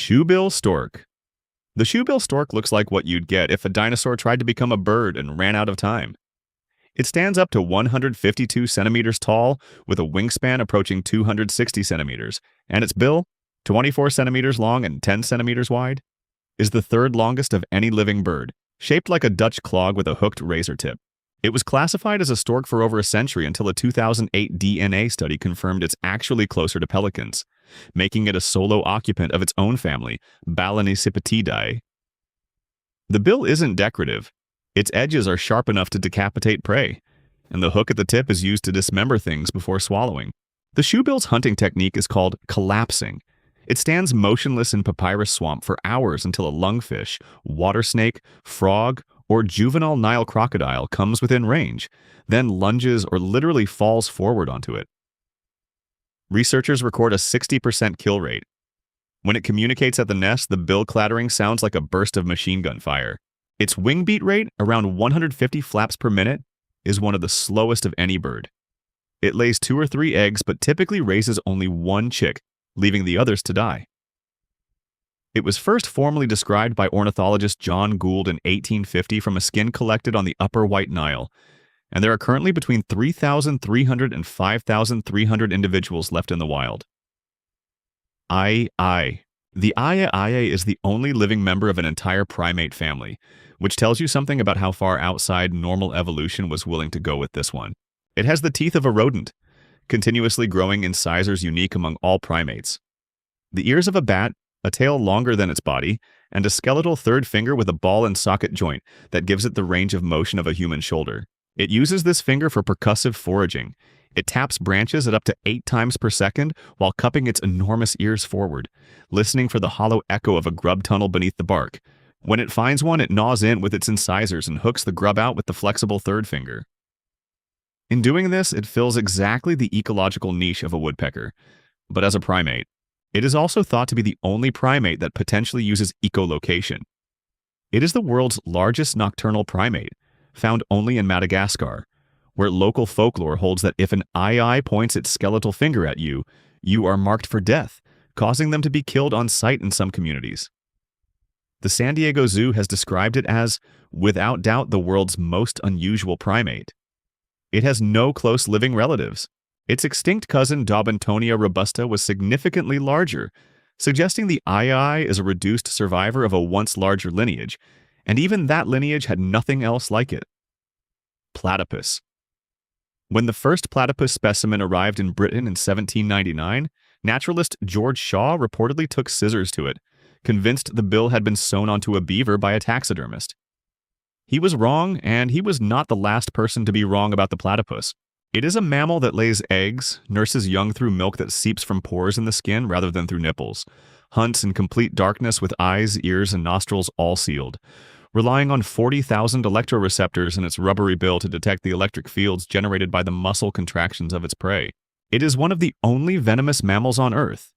Shoebill Stork. The shoebill stork looks like what you'd get if a dinosaur tried to become a bird and ran out of time. It stands up to 152 centimeters tall with a wingspan approaching 260 centimeters, and its bill, 24 centimeters long and 10 centimeters wide, is the third longest of any living bird, shaped like a Dutch clog with a hooked razor tip. It was classified as a stork for over a century until a 2008 DNA study confirmed it's actually closer to pelicans, making it a solo occupant of its own family, Balaenicipitidae. The bill isn't decorative. Its edges are sharp enough to decapitate prey, and the hook at the tip is used to dismember things before swallowing. The shoebill's hunting technique is called collapsing. It stands motionless in papyrus swamp for hours until a lungfish, water snake, frog, or juvenile Nile crocodile comes within range, then lunges or literally falls forward onto it. Researchers record a 60% kill rate. When it communicates at the nest, the bill clattering sounds like a burst of machine gun fire. Its wing beat rate, around 150 flaps per minute, is one of the slowest of any bird. It lays 2 or 3 eggs but typically raises only 1 chick, leaving the others to die. It was first formally described by ornithologist John Gould in 1850 from a skin collected on the Upper White Nile, and there are currently between 3,300 and 5,300 individuals left in the wild. The Aiaiai is the only living member of an entire primate family, which tells you something about how far outside normal evolution was willing to go with this one. It has the teeth of a rodent, continuously growing in sizes unique among all primates. The ears of a bat, a tail longer than its body, and a skeletal third finger with a ball and socket joint that gives it the range of motion of a human shoulder. It uses this finger for percussive foraging. It taps branches at up to 8 times per second while cupping its enormous ears forward, listening for the hollow echo of a grub tunnel beneath the bark. When it finds one, it gnaws in with its incisors and hooks the grub out with the flexible third finger. In doing this, it fills exactly the ecological niche of a woodpecker, but as a primate. It is also thought to be the only primate that potentially uses echolocation. It is the world's largest nocturnal primate, found only in Madagascar, where local folklore holds that if an ai points its skeletal finger at you, you are marked for death, causing them to be killed on sight in some communities. The San Diego Zoo has described it as, without doubt, the world's most unusual primate. It has no close living relatives. Its extinct cousin Dobintonia robusta was significantly larger, suggesting the ai is a reduced survivor of a once larger lineage, and even that lineage had nothing else like it. Platypus. When the first platypus specimen arrived in Britain in 1799, naturalist George Shaw reportedly took scissors to it, convinced the bill had been sewn onto a beaver by a taxidermist. He was wrong, and he was not the last person to be wrong about the platypus. It is a mammal that lays eggs, nurses young through milk that seeps from pores in the skin rather than through nipples, hunts in complete darkness with eyes, ears, and nostrils all sealed, relying on 40,000 electroreceptors in its rubbery bill to detect the electric fields generated by the muscle contractions of its prey. It is one of the only venomous mammals on Earth.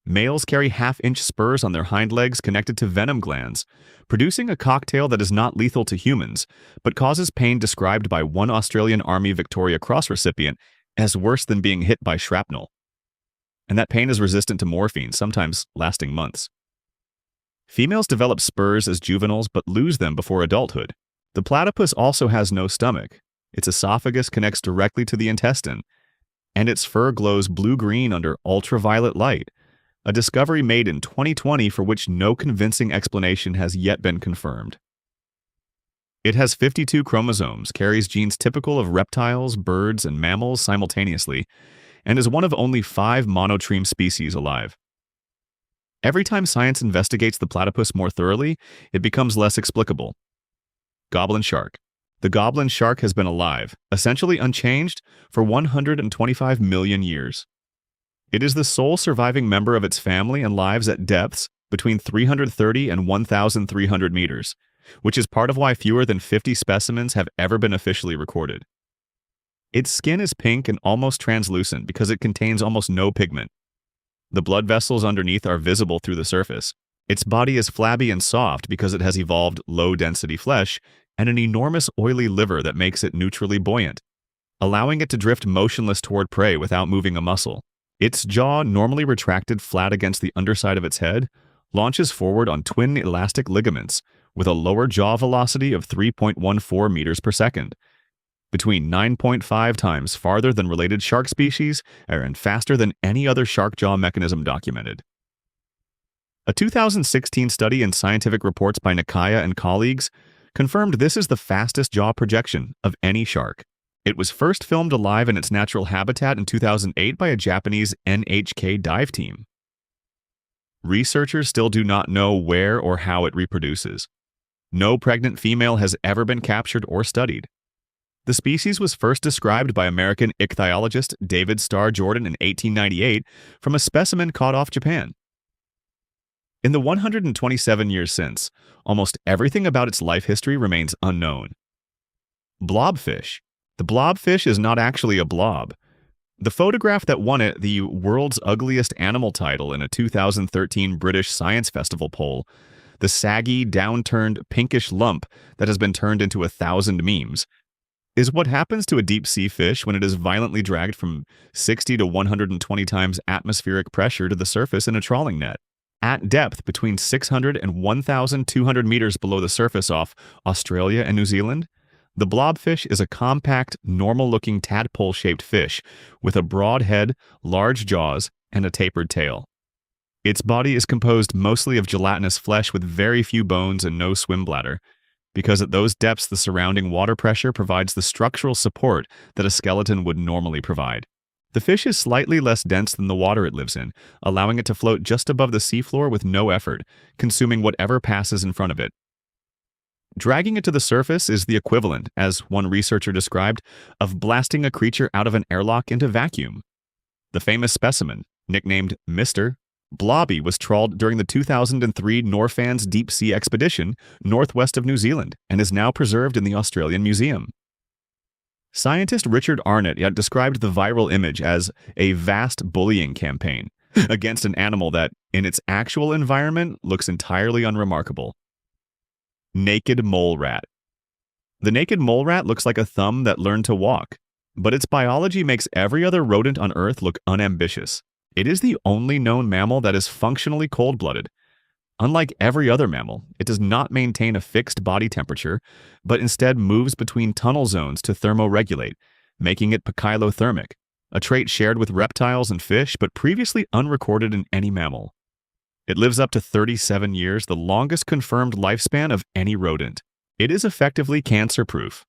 Males carry half-inch spurs on their hind legs connected to venom glands, producing a cocktail that is not lethal to humans, but causes pain described by one Australian Army Victoria Cross recipient as worse than being hit by shrapnel. And that pain is resistant to morphine, sometimes lasting months. Females develop spurs as juveniles but lose them before adulthood. The platypus also has no stomach. Its esophagus connects directly to the intestine, and its fur glows blue-green under ultraviolet light, a discovery made in 2020 for which no convincing explanation has yet been confirmed. It has 52 chromosomes, carries genes typical of reptiles, birds, and mammals simultaneously, and is one of only 5 monotreme species alive. Every time science investigates the platypus more thoroughly, it becomes less explicable. Goblin shark. The goblin shark has been alive, essentially unchanged, for 125 million years. It is the sole surviving member of its family and lives at depths between 330 and 1,300 meters, which is part of why fewer than 50 specimens have ever been officially recorded. Its skin is pink and almost translucent because it contains almost no pigment. The blood vessels underneath are visible through the surface. Its body is flabby and soft because it has evolved low-density flesh and an enormous oily liver that makes it neutrally buoyant, allowing it to drift motionless toward prey without moving a muscle. Its jaw, normally retracted flat against the underside of its head, launches forward on twin elastic ligaments with a lower jaw velocity of 3.14 meters per second, between 9.5 times farther than related shark species and faster than any other shark jaw mechanism documented. A 2016 study in Scientific Reports by Nakaya and colleagues confirmed this is the fastest jaw projection of any shark. It was first filmed alive in its natural habitat in 2008 by a Japanese NHK dive team. Researchers still do not know where or how it reproduces. No pregnant female has ever been captured or studied. The species was first described by American ichthyologist David Starr Jordan in 1898 from a specimen caught off Japan. In the 127 years since, almost everything about its life history remains unknown. Blobfish. The blobfish is not actually a blob. The photograph that won it the World's Ugliest Animal title in a 2013 British Science Festival poll, the saggy, downturned, pinkish lump that has been turned into 1,000 memes, is what happens to a deep-sea fish when it is violently dragged from 60 to 120 times atmospheric pressure to the surface in a trawling net. At depth between 600 and 1,200 meters below the surface off Australia and New Zealand, the blobfish is a compact, normal-looking tadpole-shaped fish with a broad head, large jaws, and a tapered tail. Its body is composed mostly of gelatinous flesh with very few bones and no swim bladder, because at those depths the surrounding water pressure provides the structural support that a skeleton would normally provide. The fish is slightly less dense than the water it lives in, allowing it to float just above the seafloor with no effort, consuming whatever passes in front of it. Dragging it to the surface is the equivalent, as one researcher described, of blasting a creature out of an airlock into vacuum. The famous specimen, nicknamed Mr. Blobby, was trawled during the 2003 Norfan's deep-sea expedition northwest of New Zealand and is now preserved in the Australian Museum. Scientist Richard Arnott yet described the viral image as a vast bullying campaign against an animal that, in its actual environment, looks entirely unremarkable. Naked mole rat. The naked mole rat looks like a thumb that learned to walk, but its biology makes every other rodent on Earth look unambitious. It is the only known mammal that is functionally cold-blooded. Unlike every other mammal, it does not maintain a fixed body temperature, but instead moves between tunnel zones to thermoregulate, making it poikilothermic, a trait shared with reptiles and fish but previously unrecorded in any mammal. It lives up to 37 years, the longest confirmed lifespan of any rodent. It is effectively cancer-proof.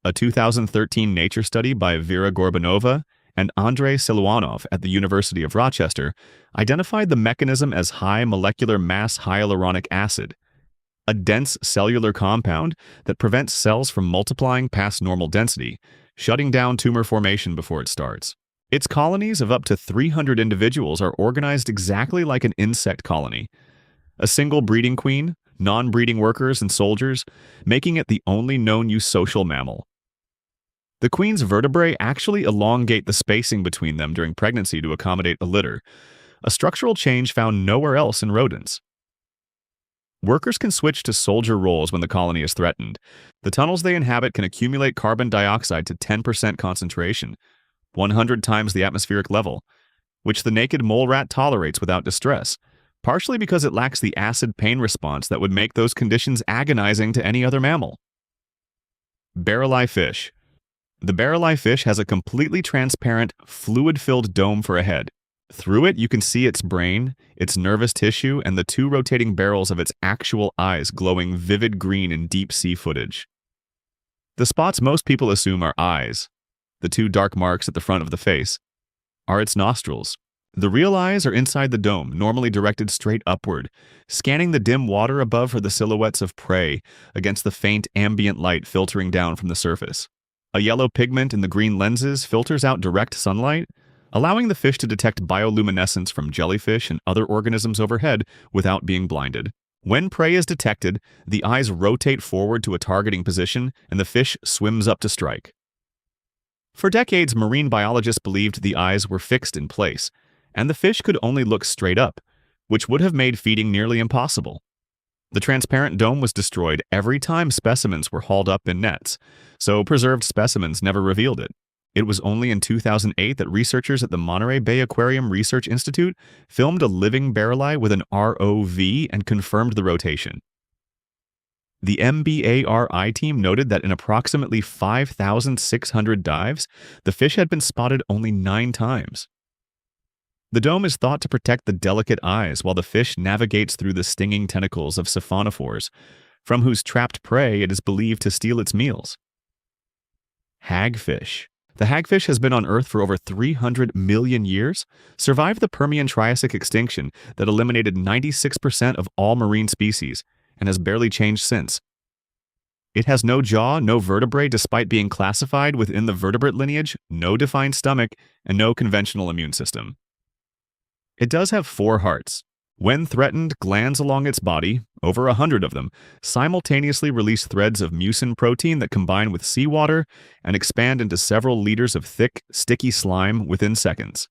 A 2013 Nature study by Vera Gorbanova and Andrei Siluanov at the University of Rochester identified the mechanism as high molecular mass hyaluronic acid, a dense cellular compound that prevents cells from multiplying past normal density, shutting down tumor formation before it starts. Its colonies of up to 300 individuals are organized exactly like an insect colony. A single breeding queen, non-breeding workers, and soldiers, making it the only known eusocial mammal. The queen's vertebrae actually elongate the spacing between them during pregnancy to accommodate a litter, a structural change found nowhere else in rodents. Workers can switch to soldier roles when the colony is threatened. The tunnels they inhabit can accumulate carbon dioxide to 10% concentration, 100 times the atmospheric level, which the naked mole rat tolerates without distress, partially because it lacks the acid pain response that would make those conditions agonizing to any other mammal. Barrel-eye fish. The barrel-eye fish has a completely transparent, fluid-filled dome for a head. Through it, you can see its brain, its nervous tissue, and the two rotating barrels of its actual eyes glowing vivid green in deep-sea footage. The spots most people assume are eyes, the two dark marks at the front of the face, are its nostrils. The real eyes are inside the dome, normally directed straight upward, scanning the dim water above for the silhouettes of prey against the faint ambient light filtering down from the surface. A yellow pigment in the green lenses filters out direct sunlight, allowing the fish to detect bioluminescence from jellyfish and other organisms overhead without being blinded. When prey is detected, the eyes rotate forward to a targeting position and the fish swims up to strike. For decades, marine biologists believed the eyes were fixed in place, and the fish could only look straight up, which would have made feeding nearly impossible. The transparent dome was destroyed every time specimens were hauled up in nets, so preserved specimens never revealed it. It was only in 2008 that researchers at the Monterey Bay Aquarium Research Institute filmed a living barreli with an ROV and confirmed the rotation. The MBARI team noted that in approximately 5,600 dives, the fish had been spotted only 9 times. The dome is thought to protect the delicate eyes while the fish navigates through the stinging tentacles of siphonophores, from whose trapped prey it is believed to steal its meals. Hagfish. The hagfish has been on Earth for over 300 million years, survived the Permian-Triassic extinction that eliminated 96% of all marine species, and has barely changed since. It has no jaw, no vertebrae despite being classified within the vertebrate lineage, no defined stomach, and no conventional immune system. It does have 4 hearts. When threatened, glands along its body, over 100 of them, simultaneously release threads of mucin protein that combine with seawater and expand into several liters of thick, sticky slime within seconds.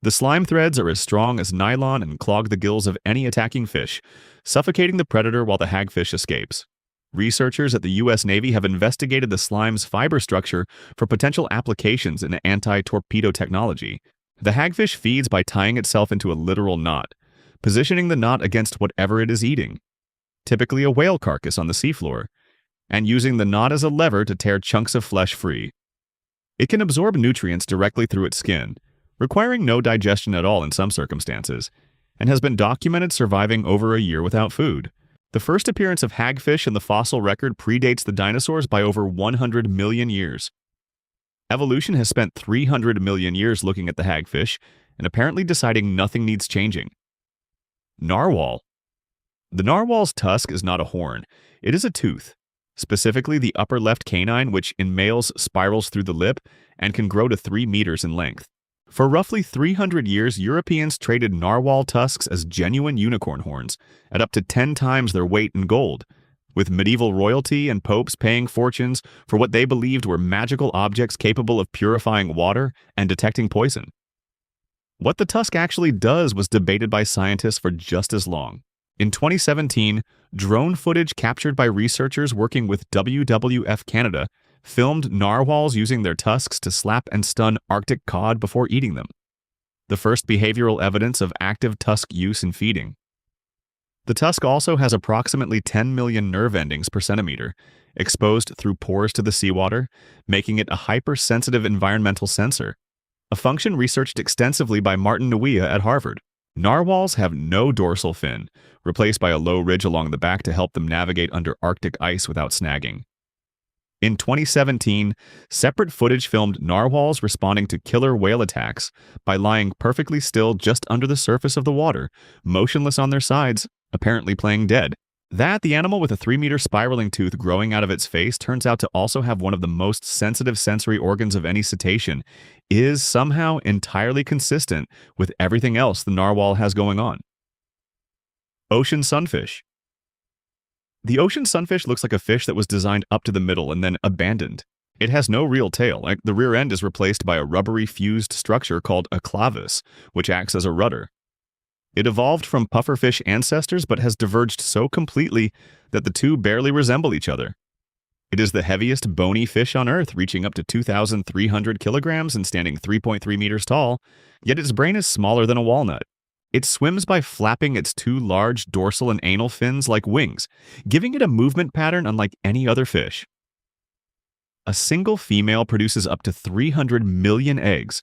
The slime threads are as strong as nylon and clog the gills of any attacking fish, suffocating the predator while the hagfish escapes. Researchers at the U.S. Navy have investigated the slime's fiber structure for potential applications in anti-torpedo technology. The hagfish feeds by tying itself into a literal knot, positioning the knot against whatever it is eating, typically a whale carcass on the seafloor, and using the knot as a lever to tear chunks of flesh free. It can absorb nutrients directly through its skin, requiring no digestion at all in some circumstances, and has been documented surviving over a year without food. The first appearance of hagfish in the fossil record predates the dinosaurs by over 100 million years. Evolution has spent 300 million years looking at the hagfish and apparently deciding nothing needs changing. Narwhal. The narwhal's tusk is not a horn, it is a tooth, specifically the upper left canine, which in males spirals through the lip and can grow to 3 meters in length. For roughly 300 years, Europeans traded narwhal tusks as genuine unicorn horns at up to 10 times their weight in gold, with medieval royalty and popes paying fortunes for what they believed were magical objects capable of purifying water and detecting poison. What the tusk actually does was debated by scientists for just as long. In 2017, drone footage captured by researchers working with WWF Canada filmed narwhals using their tusks to slap and stun Arctic cod before eating them, the first behavioral evidence of active tusk use in feeding. The tusk also has approximately 10 million nerve endings per centimeter, exposed through pores to the seawater, making it a hypersensitive environmental sensor, a function researched extensively by Martin Nguyen at Harvard. Narwhals have no dorsal fin, replaced by a low ridge along the back to help them navigate under Arctic ice without snagging. In 2017, separate footage filmed narwhals responding to killer whale attacks by lying perfectly still just under the surface of the water, motionless on their sides, apparently playing dead. The animal with a 3-meter spiraling tooth growing out of its face turns out to also have one of the most sensitive sensory organs of any cetacean, is somehow entirely consistent with everything else the narwhal has going on. Ocean sunfish. The ocean sunfish looks like a fish that was designed up to the middle and then abandoned. It has no real tail. The rear end is replaced by a rubbery fused structure called a clavus, which acts as a rudder. It evolved from pufferfish ancestors but has diverged so completely that the two barely resemble each other. It is the heaviest bony fish on Earth, reaching up to 2,300 kilograms and standing 3.3 meters tall, yet its brain is smaller than a walnut. It swims by flapping its 2 large dorsal and anal fins like wings, giving it a movement pattern unlike any other fish. A single female produces up to 300 million eggs,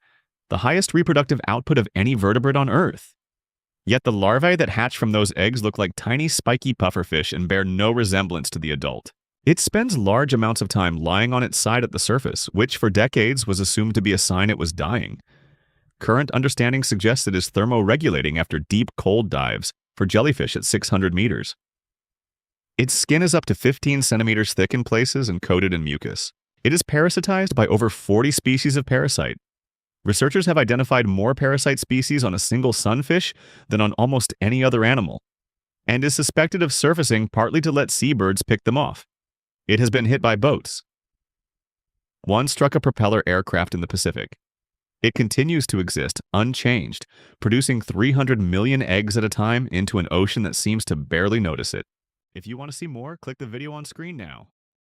the highest reproductive output of any vertebrate on Earth. Yet the larvae that hatch from those eggs look like tiny spiky pufferfish and bear no resemblance to the adult. It spends large amounts of time lying on its side at the surface, which for decades was assumed to be a sign it was dying. Current understanding suggests it is thermoregulating after deep cold dives for jellyfish at 600 meters. Its skin is up to 15 centimeters thick in places and coated in mucus. It is parasitized by over 40 species of parasite. Researchers have identified more parasite species on a single sunfish than on almost any other animal, and is suspected of surfacing partly to let seabirds pick them off. It has been hit by boats. One struck a propeller aircraft in the Pacific. It continues to exist unchanged, producing 300 million eggs at a time into an ocean that seems to barely notice it. If you want to see more, click the video on screen now.